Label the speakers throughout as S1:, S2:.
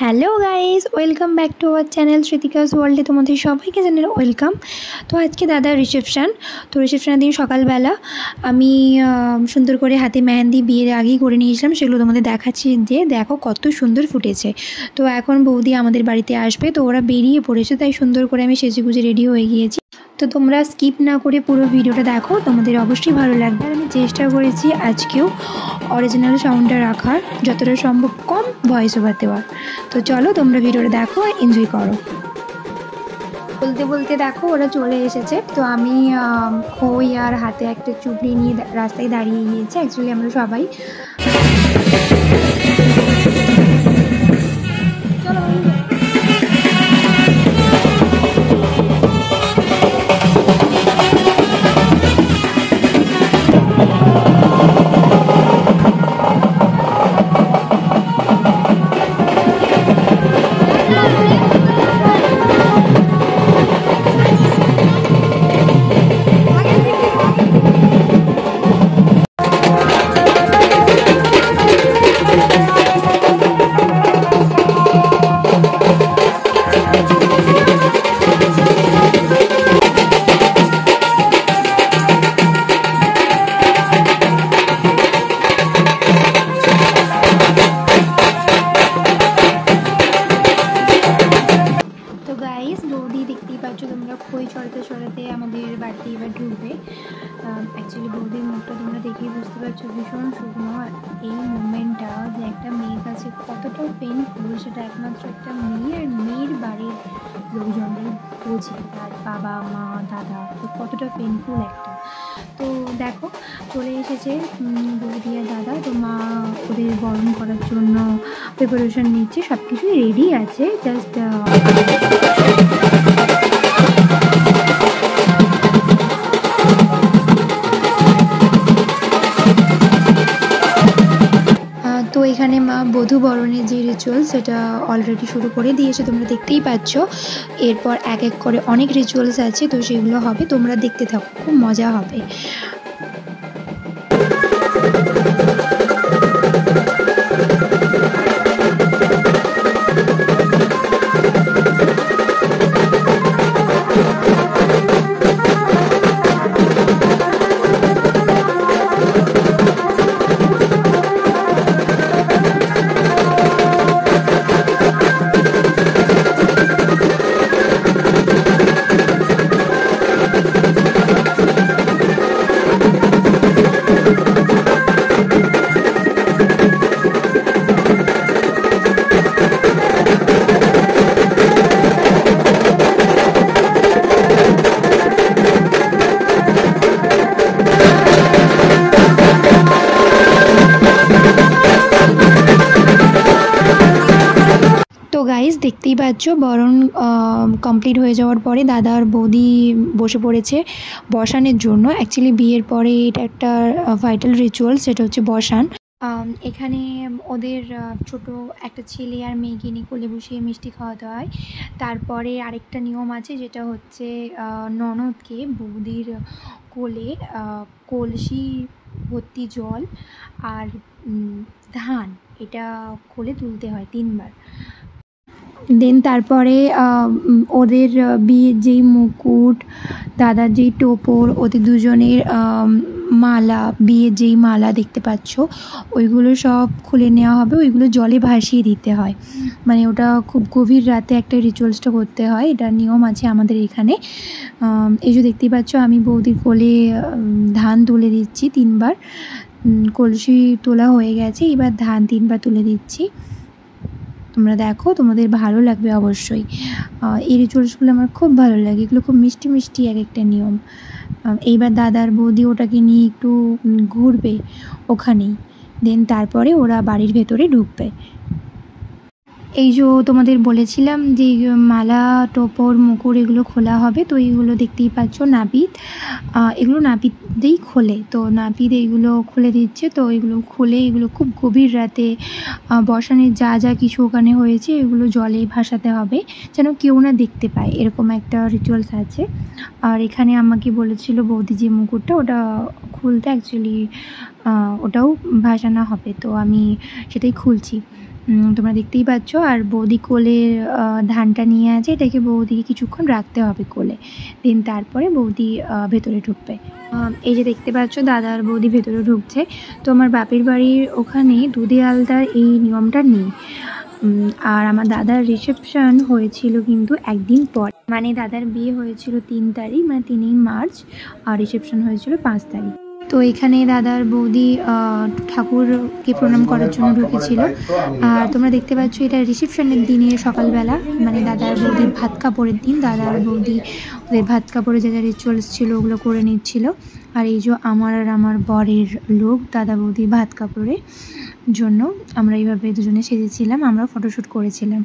S1: Hello guys, welcome back to our channel Shrutika's ওয়ার্ল্ডে। তোমাদের সবাইকে জানাই ওয়েলকাম। তো আজকে দাদার রিসেপশান। তো রিসেপশানের দিন সকালবেলা আমি সুন্দর করে হাতে মেহেন্দি বিয়ের আগেই করে নিয়েছিলাম, সেগুলো তোমাদের দেখাচ্ছি। যে দেখো কত সুন্দর ফুটেছে। তো এখন বৌদি আমাদের বাড়িতে আসবে, তো ওরা বেরিয়ে পড়েছে, তাই সুন্দর করে আমি সেজেগুজে রেডি হয়ে গিয়েছি। তো তোমরা স্কিপ না করে পুরো ভিডিওটা দেখো, তোমাদের অবশ্যই ভালো লাগবে। আর আমি চেষ্টা করেছি আজকেও অরিজিনাল সাউন্ডটা রাখার, যতটা সম্ভব কম ভয়েস ওভার দেওয়ার। তো চলো তোমরা ভিডিওটা দেখো, এনজয় করো। বলতে বলতে দেখো ওরা চলে এসেছে। তো আমি খই আর হাতে একটা চুপড়ি নিয়ে রাস্তায় দাঁড়িয়ে গিয়েছি। অ্যাকচুয়ালি আমরা সবাই বৌদি দেখতেই পাচ্ছ তোমরা, খই ছড়াতে ছড়াতে আমাদের বাড়িতে এবার ঢুকবে। অ্যাকচুয়ালি বৌদির মুখটা তোমরা দেখেই বুঝতে পারছো ভীষণ শুকনো। এই মুভমেন্টটা যে একটা মেয়ের কাছে কতটা পেইনফুল সেটা একমাত্র একটা মেয়ে আর মেয়ের বাড়ির লোকজনদের বোঝে, তার বাবা মা দাদা, তো কতটা পেইনফুল একটা। তো দেখো চলে এসেছে বৌদি আর দাদা। তো মা ওদের বরণ করার জন্য প্রিপারেশন নিচ্ছে, সব কিছুই রেডি আছে, জাস্ট তো এখানে মা বধূ বরণের যে রিচুয়াল সেটা অলরেডি শুরু করে দিয়েছে, তোমরা দেখতেই পাচ্ছ। এরপর এক এক করে অনেক রিচুয়ালস আছে, তো সেগুলো হবে, তোমরা দেখতে থাকো, খুব মজা হবে। তো গাইস দেখতেই পাচ্ছ বরণ কমপ্লিট হয়ে যাওয়ার পরে দাদা আর বৌদি বসে পড়েছে বসানের জন্য। অ্যাকচুয়ালি বিয়ের পরে এটা একটা ভাইটাল রিচুয়াল, সেটা হচ্ছে বসান। এখানে ওদের ছোট একটা ছেলে আর মেয়েকে নিয়ে কোলে বসিয়ে মিষ্টি খাওয়াতে হয়। তারপরে আরেকটা নিয়ম আছে, যেটা হচ্ছে ননদকে বৌদির কোলে কলসি ভর্তি জল আর ধান এটা কোলে তুলতে হয় 3 বার। দেন তারপরে ওদের বিয়ের যেই মুকুট, দাদার যেই টোপর, ওদের দুজনের মালা, বিয়ের যেই মালা দেখতে পাচ্ছ ওইগুলো সব খুলে নেওয়া হবে, ওইগুলো জলে ভাসিয়ে দিতে হয়। মানে ওটা খুব গভীর রাতে একটা রিচুয়ালসটা করতে হয়, এটা নিয়ম আছে আমাদের এখানে। এই যে দেখতেই পাচ্ছ আমি বৌদির কোলে ধান তুলে দিচ্ছি 3 বার। কলসি তোলা হয়ে গেছে, এবার ধান 3 বার তুলে দিচ্ছি। তোমরা দেখো, তোমাদের ভালো লাগবে অবশ্যই। এই রিচুয়ালসগুলো আমার খুব ভালো লাগে, এগুলো খুব মিষ্টি মিষ্টি এক একটা নিয়ম। এইবার দাদার বৌদি ওটাকে নিয়ে একটু ঘুরবে ওখানেই, দেন তারপরে ওরা বাড়ির ভেতরে ঢুকবে। এই যে তোমাদের বলেছিলাম যে মালা, টোপর, মুকুট এগুলো খোলা হবে, তো এইগুলো দেখতেই পাচ্ছ নাপিত, এগুলো নাপিত দিয়েই খোলে। তো নাপিত এইগুলো খুলে দিচ্ছে, তো এগুলো খুলে এগুলো খুব গভীর রাতে বসানের যা যা কিছু ওখানে হয়েছে এগুলো জলে ভাসাতে হবে, যেন কেউ না দেখতে পায়, এরকম একটা রিচুয়ালস আছে। আর এখানে আমাকে বলেছিল বৌদি যে মুকুটটা ওটা খুলতে, অ্যাকচুয়ালি ওটাও ভাসানো হবে, তো আমি সেটাই খুলছি। তোমরা দেখতেই পাচ্ছ। আর বৌদি কোলে ধানটা নিয়ে আছে, এটাকে বৌদিকে কিছুক্ষণ রাখতে হবে কোলে, দেন তারপরে বৌদি ভেতরে ঢুকবে। এই যে দেখতে পাচ্ছ দাদা আর বৌদি ভেতরে ঢুকছে। তো আমার বাপের বাড়ির ওখানে দুধে আলতার এই নিয়মটা নেই। আর আমার দাদার রিসেপশন হয়েছিল কিন্তু একদিন পর, মানে দাদার বিয়ে হয়েছিল 3 তারিখ, মানে 3ই মার্চ, আর রিসেপশন হয়েছিল 5 তারিখ। তো এখানে দাদার বৌদি ঠাকুরকে প্রণাম করার জন্য ঢুকেছিল। আর তোমরা দেখতে পাচ্ছ এটা রিসেপশনের দিনে সকালবেলা, মানে দাদার বৌদির ভাত কাপড়ের দিন। দাদার বৌদি ওদের ভাত কাপড়ে যা যা রিচুয়ালস ছিল ওগুলো করে নিচ্ছিল। আর এই যে আমার আর আমার বরের লোক দাদা বৌদি ভাত কাপড়ের জন্য আমরা এইভাবে দুজনে সেজেছিলাম, আমরা ফটোশ্যুট করেছিলাম।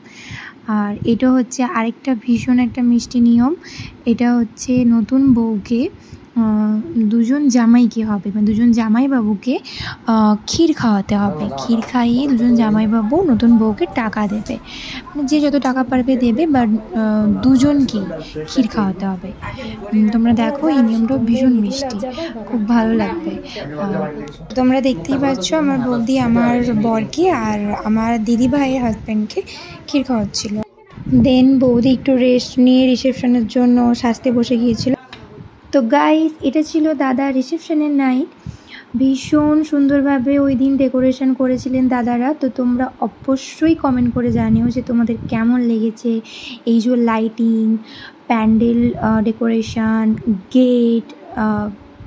S1: আর এটা হচ্ছে আরেকটা ভীষণ একটা মিষ্টি নিয়ম। এটা হচ্ছে নতুন বউকে দুজন জামাইকে হবে, মানে দুজন জামাইবাবুকে ক্ষীর খাওয়াতে হবে। ক্ষীর খাইয়ে দুজন জামাইবাবু নতুন বউকে টাকা দেবে, মানে যে যত টাকা পারবে দেবে, বাট দুজনকেই ক্ষীর খাওয়াতে হবে। তোমরা দেখো এই নিয়মটা ভীষণ মিষ্টি, খুব ভালো লাগবে। তোমরা দেখতেই পাচ্ছ আমার বৌদি আমার বরকে আর আমার দিদি ভাইয়ের হাজব্যান্ডকে ক্ষীর খাওয়াচ্ছিল। দেন বৌদি একটু রেস্ট নিয়ে রিসেপশনের জন্য সাজতে বসে গিয়েছিল। তো গাইস, এটা ছিল দাদা রিসেপশনের নাইট। ভীষণ সুন্দরভাবে ওই দিন ডেকোরেশন করেছিলেন দাদারা। তো তোমরা অবশ্যই কমেন্ট করে জানিও যে তোমাদের কেমন লেগেছে এই যে lighting, pandal decoration, gate,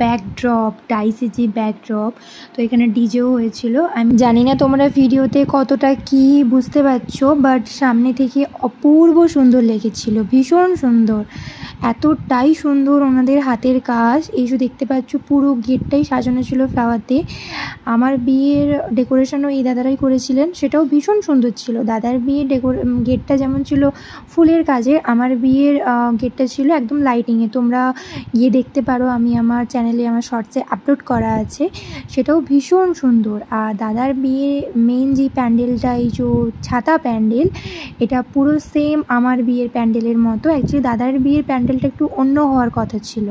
S1: backdrop, ডাইসে যে ব্যাকড্রপ। তো এখানে ডিজেও হয়েছিল। আমি জানি না তোমরা ভিডিওতে কতটা কি বুঝতে পারছো, বাট সামনে থেকে অপূর্ব সুন্দর লেগেছিল, ভীষণ সুন্দর, এতটাই সুন্দর ওনাদের হাতের কাজ। এই যে দেখতে পাচ্ছ পুরো গেটটাই সাজানো ছিল ফ্লাওয়ার দিয়ে। আমার বিয়ের ডেকোরেশনও এই দাদারাই করেছিলেন, সেটাও ভীষণ সুন্দর ছিল। দাদার বিয়ের গেটটা যেমন ছিল ফুলের কাজে, আমার বিয়ের গেটটা ছিল একদম লাইটিংয়ে। তোমরা গিয়ে দেখতে পারো, আমি আমার চ্যানেলে আমার শর্টসে আপলোড করা আছে, সেটাও ভীষণ সুন্দর। আর দাদার বিয়ে মেন যে প্যান্ডেলটা, এই যে ছাতা প্যান্ডেল, এটা পুরো সেম আমার বিয়ের প্যান্ডেলের মতো। অ্যাকচুয়ালি দাদার বিয়ের প্যান্ডেলটা একটু অন্য হওয়ার কথা ছিল,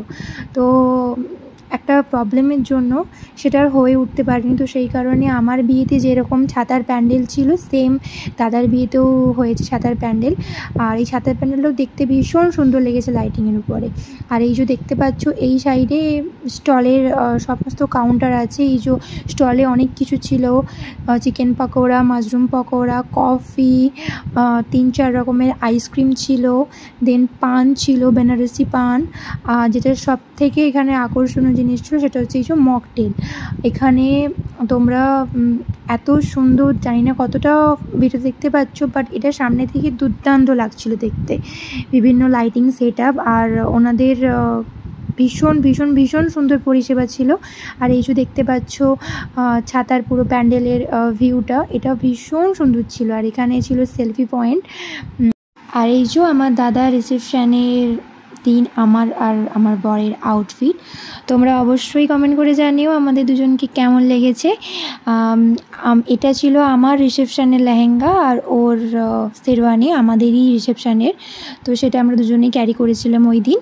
S1: তো একটা প্রবলেমের জন্য সেটা আর হয়ে উঠতে পারেনি। তো সেই কারণে আমার বিয়েতে যেরকম ছাতার প্যান্ডেল ছিল, সেম দাদার বিয়েতেও হয়েছে ছাতার প্যান্ডেল। আর এই ছাতার প্যান্ডেলটাও দেখতে ভীষণ সুন্দর লেগেছে লাইটিংয়ের উপরে। আর এই যে দেখতে পাচ্ছ এই সাইডে স্টলের সমস্ত কাউন্টার আছে। এই যে স্টলে অনেক কিছু ছিল, chicken pakora, mushroom pakora, coffee, 3-4 রকমের আইসক্রিম ছিল, দেন পান ছিল, বেনারসি পান। যেটা সব থেকে এখানে আকর্ষণীয় জিনিস ছিল সেটা হচ্ছে এই যে মকটেল। এখানে তোমরা এত সুন্দর, জানি না কতটা ভিডিও দেখতে পাচ্ছ, বাট এটা সামনে থেকে দুর্দান্ত লাগছিল দেখতে, বিভিন্ন লাইটিং সেট আপ। আর ওনাদের ভীষণ ভীষণ ভীষণ সুন্দর পরিষেবা ছিল। আর এই যে দেখতে পাচ্ছ ছাতার পুরো প্যান্ডেলের ভিউটা, এটা ভীষণ সুন্দর ছিল। আর এখানে ছিল সেলফি পয়েন্ট। আর এই যে আমার দাদা রিসেপশনের দিন আমার আর আমার বরের আউটফিট। তোমরা অবশ্যই কমেন্ট করে জানিও আমাদের দুজনকে কেমন লেগেছে। এটা ছিল আমার রিসেপশনের লেহেঙ্গা আর ওর শেরওয়ানি আমাদেরই রিসেপশনের। তো সেটা আমরা দুজনেই ক্যারি করেছিলাম ওই দিন।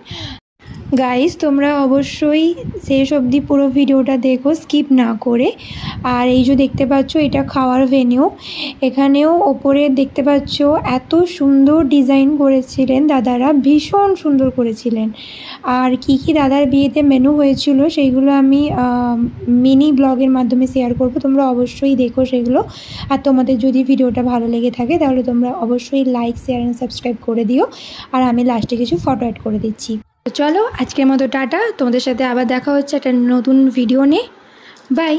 S1: গাইস, তোমরা অবশ্যই শেষ অবধি পুরো ভিডিওটা দেখো, স্কিপ না করে। আর এই যে দেখতে পাচ্ছ এটা খাওয়ার ভেনিউ। এখানেও ওপরে দেখতে পাচ্ছ এত সুন্দর ডিজাইন করেছিলেন দাদারা, ভীষণ সুন্দর করেছিলেন। আর কি কি দাদার বিয়েতে মেনু হয়েছিল সেইগুলো আমি মিনি ব্লগের মাধ্যমে শেয়ার করব, তোমরা অবশ্যই দেখো সেগুলো। আর তোমাদের যদি ভিডিওটা ভালো লেগে থাকে তাহলে তোমরা অবশ্যই লাইক, শেয়ার অ্যান্ড সাবস্ক্রাইব করে দিও। আর আমি লাস্টে কিছু ফটো অ্যাড করে দিচ্ছি। তো চলো আজকের মতো টাটা, তোমাদের সাথে আবার দেখা হচ্ছে একটা নতুন ভিডিও নিয়ে। বাই।